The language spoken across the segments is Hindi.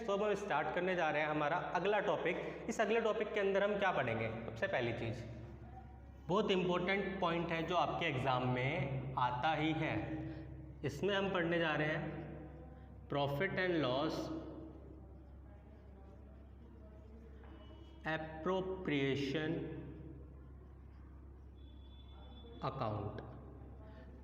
तो हम स्टार्ट करने जा रहे हैं हमारा अगला टॉपिक। इस अगले टॉपिक के अंदर हम क्या पढ़ेंगे? सबसे पहली चीज़, बहुत इम्पोर्टेंट पॉइंट है जो आपके एग्ज़ाम में आता ही है, इसमें हम पढ़ने जा रहे हैं profit and loss appropriation account.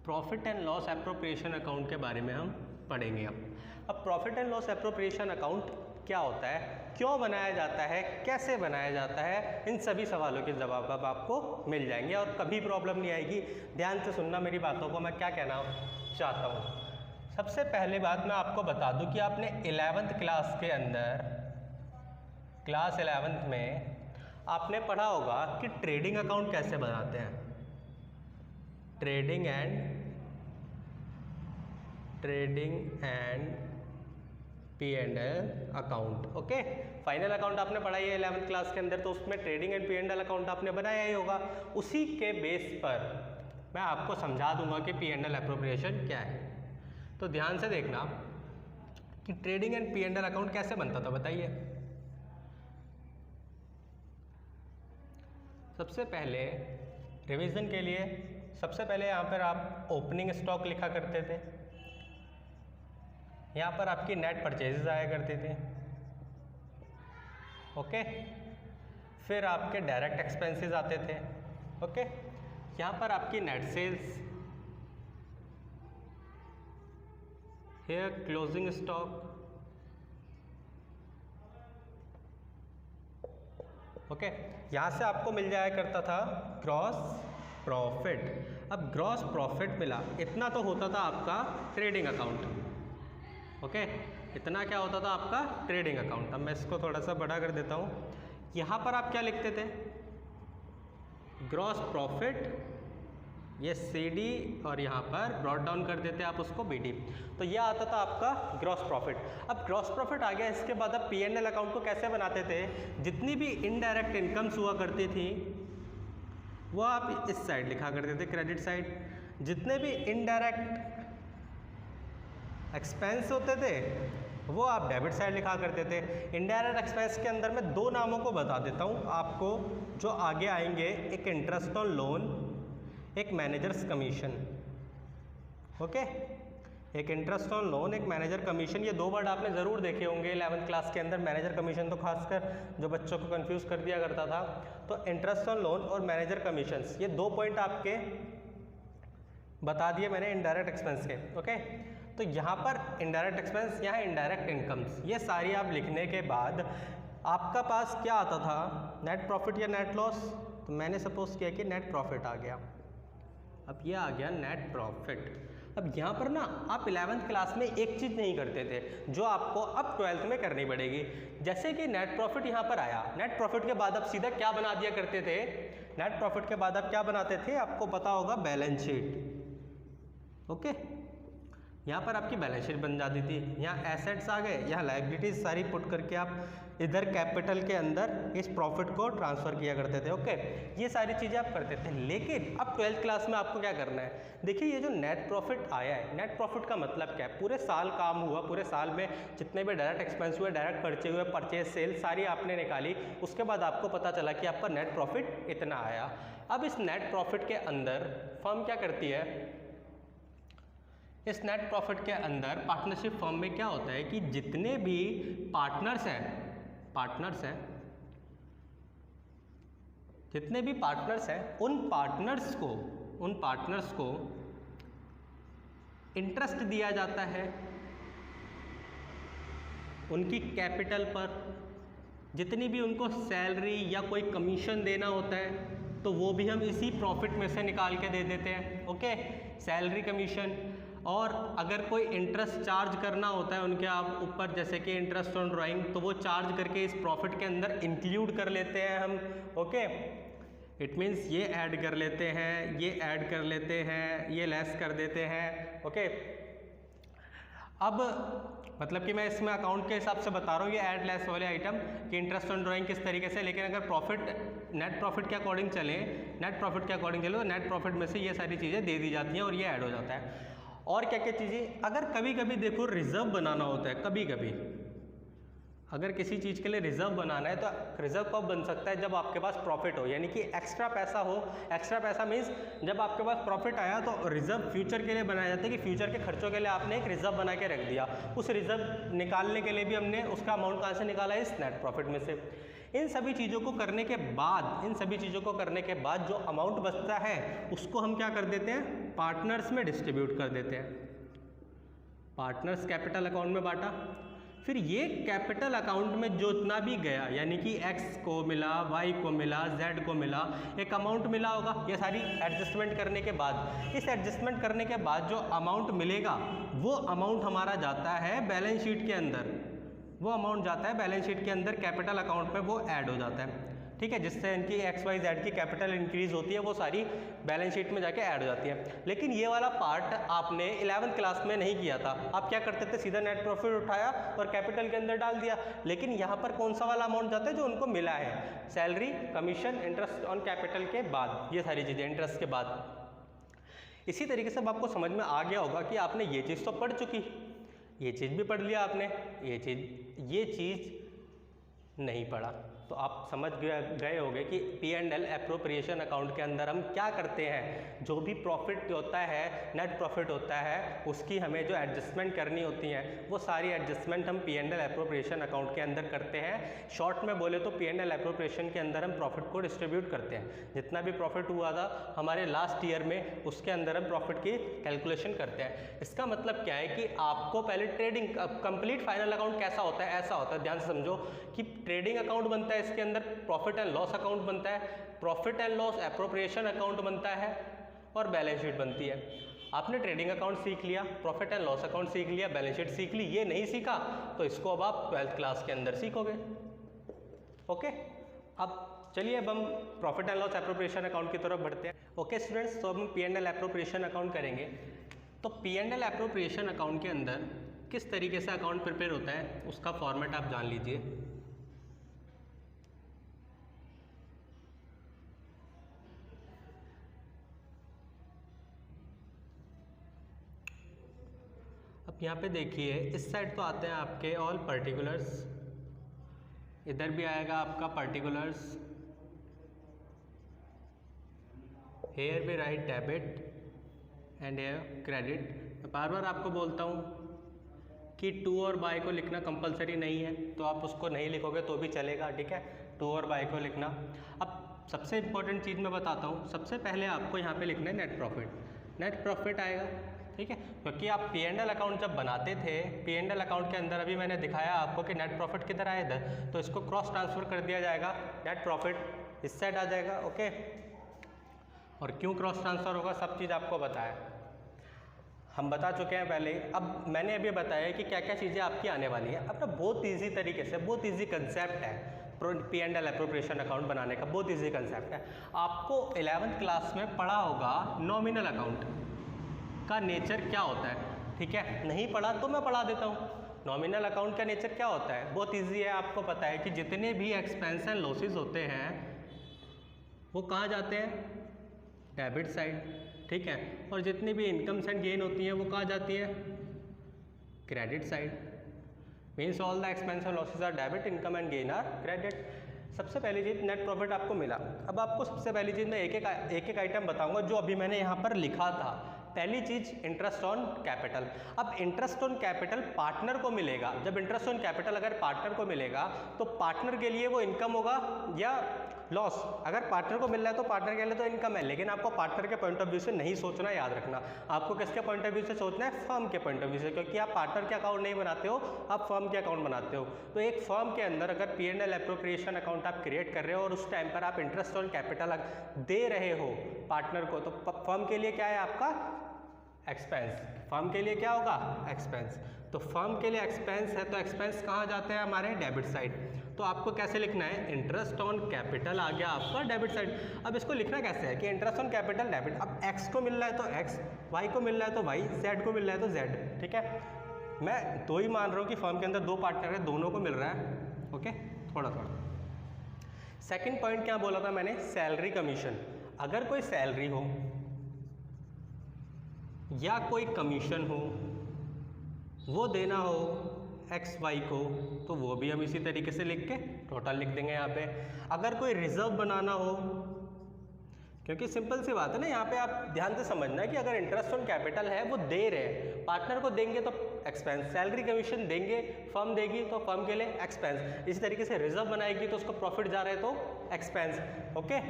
Profit and loss appropriation account के बारे में हम पढ़ेंगे। अब profit and loss appropriation account क्या होता है, क्यों बनाया जाता है, कैसे बनाया जाता है, इन सभी सवालों के जवाब अब आपको मिल जाएंगे और कभी प्रॉब्लम नहीं आएगी। ध्यान से सुनना मेरी बातों को, मैं क्या कहना चाहता हूँ। सबसे पहले बात मैं आपको बता दूँ कि आपने 11th क्लास के अंदर, क्लास 11th में आपने पढ़ा होगा कि ट्रेडिंग अकाउंट कैसे बनाते हैं। Trading and P&L account. Okay, final account आपने पढ़ा है 11th क्लास के अंदर, तो उसमें ट्रेडिंग एंड P&L अकाउंट आपने बनाया ही होगा। उसी के बेस पर मैं आपको समझा दूंगा कि P&L एप्रोप्रिएशन क्या है। तो ध्यान से देखना कि ट्रेडिंग एंड P&L अकाउंट कैसे बनता था, बताइए। सबसे पहले रिवीजन के लिए, सबसे पहले यहाँ पर आप ओपनिंग स्टॉक लिखा करते थे, यहाँ पर आपकी नेट परचेजेस आया करते थे। ओके, फिर आपके डायरेक्ट एक्सपेंसेस आते थे। ओके, यहाँ पर आपकी net sales, here closing stock. Okay, यहाँ से आपको मिल जाया करता था ग्रॉस प्रॉफिट। अब ग्रॉस प्रॉफिट मिला, इतना तो होता था आपका ट्रेडिंग अकाउंट। ओके, इतना क्या होता था आपका ट्रेडिंग अकाउंट। अब मैं इसको थोड़ा सा बड़ा कर देता हूँ। यहाँ पर आप क्या लिखते थे? ग्रॉस प्रॉफिट, ये CD, और यहाँ पर ब्रॉट डाउन कर देते आप उसको BD। तो ये आता था आपका ग्रॉस प्रॉफिट। अब ग्रॉस प्रॉफिट आ गया, इसके बाद आप P&L अकाउंट को कैसे बनाते थे? जितनी भी इनडायरेक्ट इनकम्स हुआ करती थी वो आप इस साइड लिखा करते थे, क्रेडिट साइड। जितने भी इनडायरेक्ट एक्सपेंस होते थे वो आप डेबिट साइड लिखा करते थे। इनडायरेक्ट एक्सपेंस के अंदर मैं दो नामों को बता देता हूँ आपको जो आगे आएंगे, एक इंटरेस्ट ऑन लोन, एक मैनेजर्स कमीशन। ओके, एक इंटरेस्ट ऑन लोन, एक मैनेजर कमीशन। ये दो वर्ड आपने ज़रूर देखे होंगे 11th क्लास के अंदर। मैनेजर कमीशन तो खासकर जो बच्चों को कंफ्यूज कर दिया करता था। तो इंटरेस्ट ऑन लोन और मैनेजर कमीशंस, ये दो पॉइंट आपके बता दिए मैंने इनडायरेक्ट एक्सपेंस के। ओके, तो यहाँ पर इनडायरेक्ट एक्सपेंस, यहाँ इनडायरेक्ट इनकम्स, ये सारी आप लिखने के बाद आपका पास क्या आता था? नेट प्रॉफिट या नेट लॉस। तो मैंने सपोज किया कि नेट प्रॉफिट आ गया। अब ये आ गया नेट प्रॉफिट। अब यहाँ पर ना आप 11th क्लास में एक चीज़ नहीं करते थे जो आपको अब 12th में करनी पड़ेगी। जैसे कि नेट प्रॉफिट यहाँ पर आया, नेट प्रॉफिट के बाद आप सीधा क्या बना दिया करते थे? नेट प्रॉफिट के बाद आप क्या बनाते थे? आपको पता होगा बैलेंस शीट। ओके, यहाँ पर आपकी बैलेंस शीट बन जाती थी। यहाँ एसेट्स आ गए, यहाँ लायबिलिटीज सारी पुट करके आप इधर कैपिटल के अंदर इस प्रॉफिट को ट्रांसफ़र किया करते थे। ओके, ये सारी चीज़ें आप करते थे। लेकिन अब 12th क्लास में आपको क्या करना है? देखिए, ये जो नेट प्रॉफिट आया है, नेट प्रॉफिट का मतलब क्या है? पूरे साल काम हुआ, पूरे साल में जितने भी डायरेक्ट एक्सपेंस हुए, डायरेक्ट परचेज हुए, परचेज सेल सारी आपने निकाली। उसके बाद आपको पता चला कि आपका नेट प्रॉफिट इतना आया। अब इस नेट प्रॉफिट के अंदर फर्म क्या करती है? इस नेट प्रॉफिट के अंदर पार्टनरशिप फर्म में क्या होता है कि जितने भी पार्टनर्स हैं, जितने भी पार्टनर्स हैं, उन पार्टनर्स को इंटरेस्ट दिया जाता है उनकी कैपिटल पर। जितनी भी उनको सैलरी या कोई कमीशन देना होता है तो वो भी हम इसी प्रॉफिट में से निकाल के दे देते हैं। Okay, salary, commission. और अगर कोई इंटरेस्ट चार्ज करना होता है उनके आप ऊपर, जैसे कि इंटरेस्ट ऑन ड्राइंग, तो वो चार्ज करके इस प्रॉफिट के अंदर इंक्लूड कर लेते हैं हम। ओके, इट मीन्स ये ऐड कर लेते हैं, ये ऐड कर लेते हैं, ये लेस कर देते हैं। ओके, अब मतलब कि मैं इसमें अकाउंट के हिसाब से बता रहा हूँ ये ऐड लेस वाले आइटम कि इंटरेस्ट ऑन ड्राइंग किस तरीके से। लेकिन अगर प्रॉफिट नेट प्रॉफिट के अकॉर्डिंग चले, तो नेट प्रॉफिट में से ये सारी चीज़ें दे दी जाती हैं और ये ऐड हो जाता है। और क्या क्या चीज़ें, अगर कभी कभी देखो रिजर्व बनाना होता है, कभी कभी अगर किसी चीज़ के लिए रिजर्व बनाना है तो रिजर्व कब बन सकता है, जब आपके पास प्रॉफिट हो, यानी कि एक्स्ट्रा पैसा हो। एक्स्ट्रा पैसा मीन्स जब आपके पास प्रॉफिट आया तो रिजर्व फ्यूचर के लिए बनाया जाता है कि फ्यूचर के खर्चों के लिए आपने एक रिजर्व बना के रख दिया। उस रिजर्व निकालने के लिए भी हमने उसका अमाउंट कहाँ से निकाला है, इस नेट प्रॉफिट में से। इन सभी चीज़ों को करने के बाद जो अमाउंट बचता है उसको हम क्या कर देते हैं, पार्टनर्स में डिस्ट्रीब्यूट कर देते हैं। पार्टनर्स कैपिटल अकाउंट में बांटा, फिर ये कैपिटल अकाउंट में जो इतना भी गया, यानी कि x को मिला, y को मिला, z को मिला, एक अमाउंट मिला होगा। ये सारी एडजस्टमेंट करने के बाद, इस एडजस्टमेंट करने के बाद जो अमाउंट मिलेगा वो अमाउंट हमारा जाता है बैलेंस शीट के अंदर। वो अमाउंट जाता है बैलेंस शीट के अंदर, कैपिटल अकाउंट में वो ऐड हो जाता है। ठीक है, जिससे इनकी एक्स वाई जेड की कैपिटल इंक्रीज होती है, वो सारी बैलेंस शीट में जाके ऐड हो जाती है। लेकिन ये वाला पार्ट आपने 11th क्लास में नहीं किया था। आप क्या करते थे, सीधा नेट प्रॉफिट उठाया और कैपिटल के अंदर डाल दिया। लेकिन यहाँ पर कौन सा वाला अमाउंट जाता है, जो उनको मिला है, salary, commission, interest on capital के बाद, ये सारी चीज़ें इंटरेस्ट के बाद। इसी तरीके से अब आपको समझ में आ गया होगा कि आपने ये चीज़ तो पढ़ चुकी, ये चीज़ भी पढ़ लिया आपने, ये चीज़ नहीं पढ़ा। तो आप समझ गए होंगे कि P&L एप्रोप्रिएशन अकाउंट के अंदर हम क्या करते हैं। जो भी प्रॉफिट होता है, नेट प्रॉफिट होता है, उसकी हमें जो एडजस्टमेंट करनी होती हैं, वो सारी एडजस्टमेंट हम P&L एप्रोप्रिएशन अकाउंट के अंदर करते हैं। शॉर्ट में बोले तो P&L एप्रोप्रिएशन के अंदर हम प्रॉफिट को डिस्ट्रीब्यूट करते हैं। जितना भी प्रॉफिट हुआ था हमारे लास्ट ईयर में, उसके अंदर हम प्रॉफिट की कैलकुलेशन करते हैं। इसका मतलब क्या है कि आपको पहले ट्रेडिंग कंप्लीट फाइनल अकाउंट कैसा होता है, ऐसा होता है, ध्यान से समझो कि ट्रेडिंग अकाउंट बनता है, इसके अंदर प्रॉफिट एंड लॉस अकाउंट बनता है, profit and loss appropriation account बनता है और बैलेंस शीट बनती है। आपने ट्रेडिंग अकाउंट सीख लिया, प्रॉफिट एंड लॉस अकाउंट सीख लिया, बैलेंस शीट सीख ली। ये नहीं सीखा तो इसको अब आप 12th क्लास के अंदर सीखोगे। ओके, अब चलिए अब हम profit and loss appropriation account की तरफ बढ़ते हैं। ओके स्टूडेंट्स, तो हम P&L एप्रोप्रिएशन अकाउंट करेंगे। तो P&L एप्रोप्रिएशन अकाउंट के अंदर किस तरीके से अकाउंट प्रिपेयर होता है, उसका फॉर्मेट आप जान लीजिए। अब यहाँ पे देखिए, इस साइड तो आते हैं आपके ऑल पर्टिकुलर्स, इधर भी आएगा आपका पर्टिकुलर्स, हेयर भी write debit and here credit. मैं बार बार आपको बोलता हूँ कि टू और बाय को लिखना कंपलसरी नहीं है, तो आप उसको नहीं लिखोगे तो भी चलेगा। ठीक है, टू और बाय को लिखना। अब सबसे इंपॉर्टेंट चीज़ मैं बताता हूँ। सबसे पहले आपको यहाँ पे लिखना है नेट प्रॉफिट। नेट प्रॉफिट आएगा, ठीक है, क्योंकि आप P&L अकाउंट जब बनाते थे, P&L अकाउंट के अंदर अभी मैंने दिखाया आपको कि नेट प्रॉफिट किधर आया, इधर, तो इसको क्रॉस ट्रांसफर कर दिया जाएगा। नेट प्रॉफिट इस साइड आ जाएगा। ओके, और क्यों क्रॉस ट्रांसफर होगा, सब चीज़ आपको बताया, हम बता चुके हैं पहले। अब मैंने अभी बताया कि क्या क्या चीज़ें आपकी आने वाली हैं। अब ना बहुत ईजी तरीके से, बहुत ईजी कंसेप्ट है P&L एप्रोप्रिएशन अकाउंट बनाने का, बहुत ईजी कंसेप्ट है। आपको 11th क्लास में पढ़ा होगा नॉमिनल अकाउंट का नेचर क्या होता है। ठीक है, नहीं पढ़ा तो मैं पढ़ा देता हूँ। नॉमिनल अकाउंट का नेचर क्या होता है, बहुत इजी है, आपको पता है कि जितने भी एक्सपेंस एंड लॉसेस होते हैं वो कहाँ जाते हैं, डेबिट साइड। ठीक है, और जितनी भी इनकम्स एंड गेन होती हैं वो कहाँ जाती है, credit side. Means all the expense and losses are debit, income and gain are credit. सबसे पहली चीज़ नेट प्रॉफिट आपको मिला। अब आपको सबसे पहली चीज़ मैं एक एक आइटम बताऊंगा जो अभी मैंने यहाँ पर लिखा था। पहली चीज़ इंटरेस्ट ऑन कैपिटल। अब इंटरेस्ट ऑन कैपिटल पार्टनर को मिलेगा। जब इंटरेस्ट ऑन कैपिटल अगर पार्टनर को मिलेगा तो पार्टनर के लिए वो इनकम होगा या लॉस। अगर पार्टनर को मिल रहा है तो पार्टनर के लिए तो इनकम है, लेकिन आपको पार्टनर के पॉइंट ऑफ व्यू से नहीं सोचना, याद रखना। आपको किसके पॉइंट ऑफ व्यू से सोचना है, फर्म के पॉइंट ऑफ व्यू से, क्योंकि आप पार्टनर के अकाउंट नहीं बनाते हो, आप फर्म के अकाउंट बनाते हो। तो एक फर्म के अंदर अगर P&L एप्रोप्रिएशन अकाउंट आप क्रिएट कर रहे हो और उस टाइम पर आप इंटरेस्ट ऑन कैपिटल दे रहे हो पार्टनर को, तो फर्म के लिए क्या है आपका एक्सपेंस। फर्म के लिए क्या होगा, एक्सपेंस। तो फर्म के लिए एक्सपेंस है तो एक्सपेंस कहाँ जाते हैं, हमारे डेबिट साइड। तो आपको कैसे लिखना है, इंटरेस्ट ऑन कैपिटल आ गया आपका डेबिट साइड। अब इसको लिखना कैसे है कि इंटरेस्ट ऑन कैपिटल डेबिट। अब एक्स को मिल रहा है तो एक्स, वाई को मिल रहा है तो वाई, जेड को मिल रहा है तो जेड। ठीक है, मैं दो ही मान रहा हूँ कि फर्म के अंदर दो पार्टनर है, दोनों को मिल रहा है। ओके, थोड़ा थोड़ा। सेकेंड पॉइंट क्या बोला था मैंने, सैलरी कमीशन। अगर कोई सैलरी हो या कोई कमीशन हो वो देना हो एक्स वाई को, तो वो भी हम इसी तरीके से लिख के टोटल लिख देंगे यहाँ पे। अगर कोई रिजर्व बनाना हो, क्योंकि सिंपल सी बात है ना, यहाँ पे आप ध्यान से समझना कि अगर इंटरेस्ट ऑन कैपिटल है वो दे रहे, पार्टनर को देंगे तो एक्सपेंस, सैलरी कमीशन देंगे फर्म देगी तो फर्म के लिए एक्सपेंस, इसी तरीके से रिजर्व बनाएगी तो उसको प्रॉफिट जा रहे तो expense. Okay,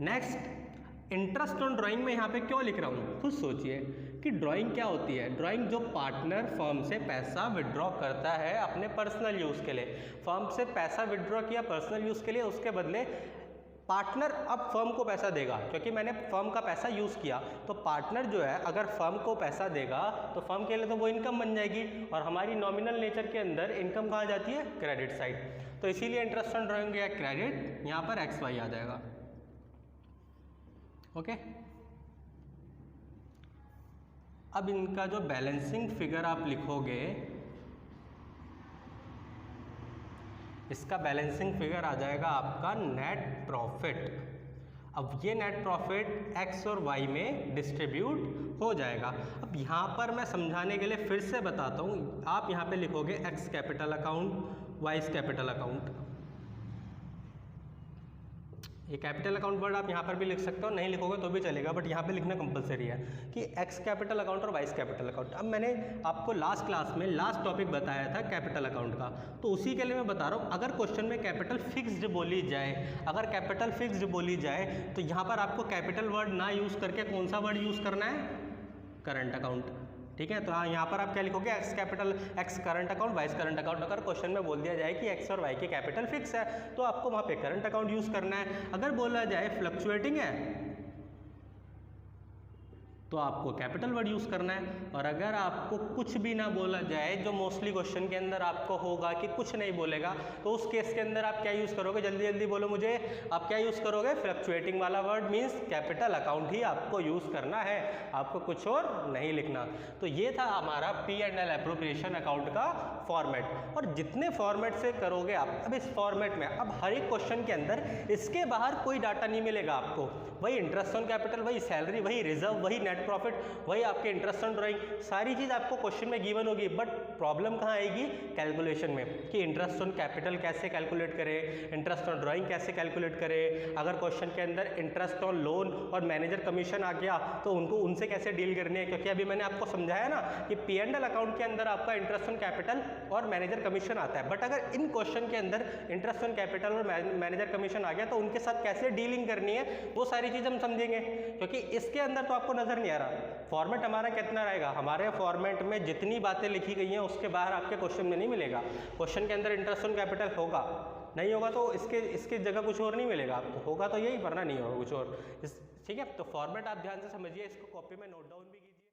next interest on drawing में यहाँ पे क्यों लिख रहा हूँ, खुद सोचिए कि ड्राइंग क्या होती है। ड्राइंग जो पार्टनर फर्म से पैसा विड्रॉ करता है अपने पर्सनल यूज़ के लिए, फर्म से पैसा विड्रॉ किया पर्सनल यूज़ के लिए, उसके बदले पार्टनर अब फर्म को पैसा देगा, क्योंकि मैंने फर्म का पैसा यूज़ किया, तो पार्टनर जो है अगर फर्म को पैसा देगा तो फर्म के लिए तो वो इनकम बन जाएगी, और हमारी नॉमिनल नेचर के अंदर इनकम कहाँ जाती है, क्रेडिट साइड, तो इसीलिए इंटरेस्ट ऑन ड्राइंग या क्रेडिट यहाँ पर एक्स वाई आ जाएगा। ओके, अब इनका जो बैलेंसिंग फिगर आप लिखोगे, इसका बैलेंसिंग फिगर आ जाएगा आपका नेट प्रॉफिट। अब ये नेट प्रॉफिट एक्स और वाई में डिस्ट्रीब्यूट हो जाएगा। अब यहाँ पर मैं समझाने के लिए फिर से बताता हूँ, आप यहाँ पे लिखोगे x capital account, vice capital account, ये कैपिटल अकाउंट वर्ड आप यहाँ पर भी लिख सकते हो, नहीं लिखोगे तो भी चलेगा, बट यहाँ पे लिखना कंपलसरी है कि एक्स कैपिटल अकाउंट और वाइस कैपिटल अकाउंट। अब मैंने आपको लास्ट क्लास में लास्ट टॉपिक बताया था कैपिटल अकाउंट का, तो उसी के लिए मैं बता रहा हूँ, अगर क्वेश्चन में कैपिटल फिक्स्ड बोली जाए, अगर कैपिटल फिक्स्ड बोली जाए तो यहाँ पर आपको कैपिटल वर्ड ना यूज़ करके कौन सा वर्ड यूज़ करना है, करंट अकाउंट। ठीक है, तो हाँ यहाँ पर आप क्या लिखोगे, x capital, x current account, vice current account. अगर क्वेश्चन में बोल दिया जाए कि एक्स और वाई की कैपिटल फिक्स है तो आपको वहाँ पे करंट अकाउंट यूज़ करना है। अगर बोला जाए फ्लक्चुएटिंग है तो आपको कैपिटल वर्ड यूज़ करना है, और अगर आपको कुछ भी ना बोला जाए, जो मोस्टली क्वेश्चन के अंदर आपको होगा कि कुछ नहीं बोलेगा, तो उस केस के अंदर आप क्या यूज़ करोगे, जल्दी जल्दी बोलो मुझे, आप क्या यूज़ करोगे, फ्लक्चुएटिंग वाला वर्ड, मीन्स कैपिटल अकाउंट ही आपको यूज़ करना है, आपको कुछ और नहीं लिखना। तो ये था हमारा P&L एप्रोप्रिएशन अकाउंट का फॉर्मेट, और जितने फॉर्मेट से करोगे आप, अब इस फॉर्मेट में अब हर एक क्वेश्चन के अंदर इसके बाहर कोई डाटा नहीं मिलेगा आपको, वही इंटरेस्ट ऑन कैपिटल, वही सैलरी, वही रिजर्व, वही नेट प्रॉफिट, वही आपके इंटरेस्ट ऑन ड्राइंग, सारी चीज़ आपको क्वेश्चन में गिवन होगी। बट प्रॉब्लम कहाँ आएगी, कैलकुलेशन में, कि इंटरेस्ट ऑन कैपिटल कैसे कैलकुलेट करें, इंटरेस्ट ऑन ड्राइंग कैसे कैलकुलेट करें। अगर क्वेश्चन के अंदर इंटरेस्ट ऑन लोन और मैनेजर कमीशन आ गया तो उनको उनसे कैसे डील करनी है, क्योंकि अभी मैंने आपको समझाया ना कि P&L अकाउंट के अंदर आपका इंटरेस्ट ऑन कैपिटल और मैनेजर कमीशन आता है, बट अगर इन क्वेश्चन के अंदर इंटरेस्ट ऑन कैपिटल और मैनेजर कमीशन आ गया तो उनके साथ कैसे डीलिंग करनी है, वो सारी चीज़ हम समझेंगे, क्योंकि इसके अंदर तो आपको नजर नहीं आ रहा। फॉर्मेट हमारा कितना रहेगा, हमारे फॉर्मेट में जितनी बातें लिखी गई हैं उसके बाहर आपके क्वेश्चन में नहीं मिलेगा। क्वेश्चन के अंदर इंटरेस्ट ऑन कैपिटल होगा, नहीं होगा तो इसके जगह कुछ और नहीं मिलेगा आपको, होगा तो यही, वरना नहीं होगा कुछ और। ठीक है, तो फॉर्मेट आप ध्यान से समझिए, इसको कॉपी में नोट डाउन भी कीजिए।